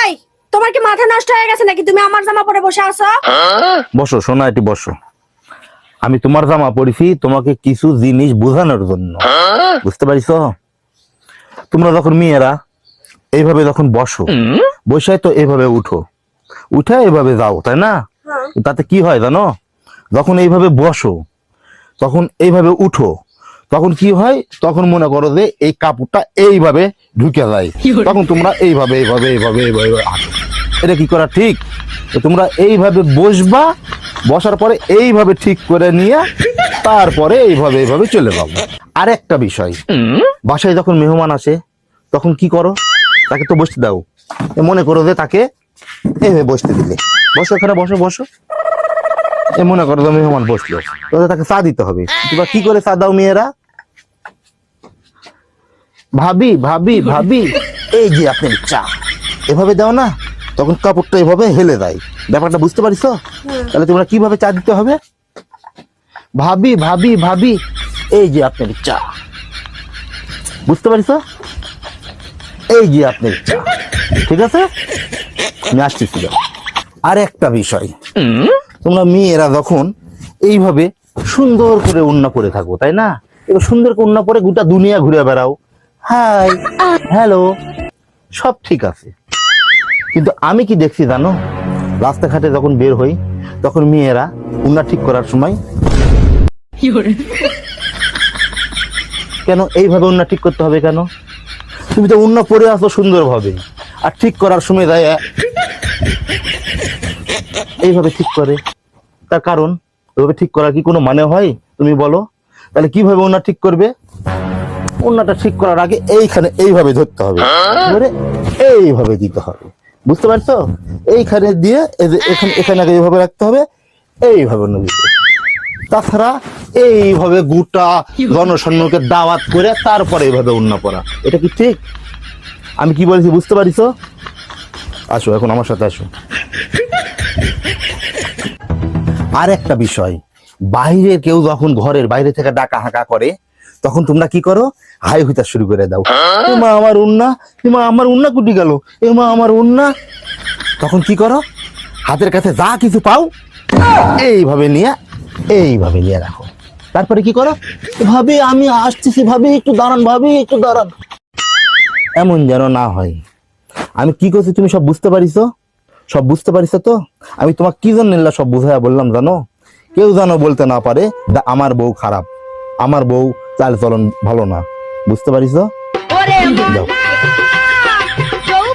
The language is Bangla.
এই, তোমার কি মাথা নষ্ট হয়ে গেছে নাকি? তুমি আমার জামা পরে বসে আছো। বসো সোনা, এটি বসো। আমি তোমার জামা পরেছি তোমাকে কিছু জিনিস বোঝানোর জন্য, বুঝতে পারিস? তোমরা যখন মেয়েরা এইভাবে যখন বসো, বসে তো এইভাবে উঠো, উঠে এইভাবে যাও, তাই না? তাতে কি হয় জানো? যখন এইভাবে বসো, তখন এইভাবে উঠো, তখন কি হয়? তখন মনে করো যে এই কাপড়টা এইভাবে ঢুকে যায়, তখন তোমরা এইভাবে এইভাবে এইভাবে এইভাবে হাঁটো। এটা কি করা ঠিক? তো তোমরা এইভাবে বসবা, বসার পরে এইভাবে ঠিক করে নিয়ে তারপরে এইভাবে এইভাবে চলে যাবো। আর একটা বিষয়, বাসায় যখন মেহমান আসে তখন কি করো? তাকে তো বসতে দাও, মনে করো যে তাকে এইভাবে বসতে দিলে, বসো এখানে, বসো বসো। এ মনে করো যে মেহমান বসলো, তাহলে তাকে চা দিতে হবে। তোমরা কি করে চা দাও মেয়েরা? ভাবি ভাবি ভাবি, এই যে আপনার চা, এভাবে দাও না, তখন কাপড়টা এভাবে হেলে যায়। ব্যাপারটা বুঝতে পারিস? তাহলে তোমরা কিভাবে চা দিতে হবে? ভাবি ভাবি ভাবি, এই যে আপনার চা, বুঝতে পারিস? এই যে আপনার চা, ঠিক আছে? আমি আসতেছি। আর একটা বিষয়, তোমরা মেয়েরা যখন এইভাবে সুন্দর করে ওড়না পরে থাকো, তাই না? এবার সুন্দর করে ওড়না পরে গোটা দুনিয়া ঘুরে বেড়াও, হাই হ্যালো, সব ঠিক আছে। কিন্তু আমি কি দেখছি জানো? রাস্তাঘাটে যখন বের হই, তখন মেয়েরা ওড়না ঠিক করার সময় কেন এইভাবে ওড়না ঠিক করতে হবে কেন? তুমি তো ওড়না পরে আসো সুন্দরভাবে, আর ঠিক করার সময় যায় এইভাবে ঠিক করে। তার কারণ, ওইভাবে ঠিক করার কি কোনো মানে হয়? তুমি বলো। তাহলে কিভাবে ওড়না ঠিক করবে? ওড়নাটা ঠিক করার আগে এইখানে এইভাবে ধরতে হবে, ধরে এইভাবে দিতে হবে, বুঝতে পারছো? এইখানে দিয়ে এখানে এখানে আগে এইভাবে রাখতে হবে, এইভাবে দিতে। তাছাড়া এইভাবে গোটা জনসম্মুখে দাওয়াত করে তারপরে এইভাবে ওড়না পরা, এটা কি ঠিক? আমি কি বলেছি বুঝতে পারিস? আসো এখন আমার সাথে আসো। আর একটা বিষয়, বাইরে কেউ যখন ঘরের বাইরে থেকে ডাকা হাঁকা করে, তখন তোমরা কি করো? হাই হুতা শুরু করে দাও, এমা আমার উন্না, এমা আমার উন্না কুটি গেল, এমা আমার উন্না। তখন কি করো? হাতের কাছে যা কিছু পাও এইভাবে নিয়ে রাখো। তারপরে কি করো? ভাবি আমি আসতেছি, ভাবি একটু দাঁড়ান, ভাবি একটু দাঁড়ান। এমন যেন না হয়। আমি কি করছি তুমি সব বুঝতে পারিস? সব বুঝতে পারিস তো? আমি তোমাকে কি জন্য সব বুঝাইয়া বললাম জানো? কেউ যেন বলতে না পারে আমার বউ খারাপ, আমার বউ চাল চলন ভালো না, বুঝতে পারিস? যাও।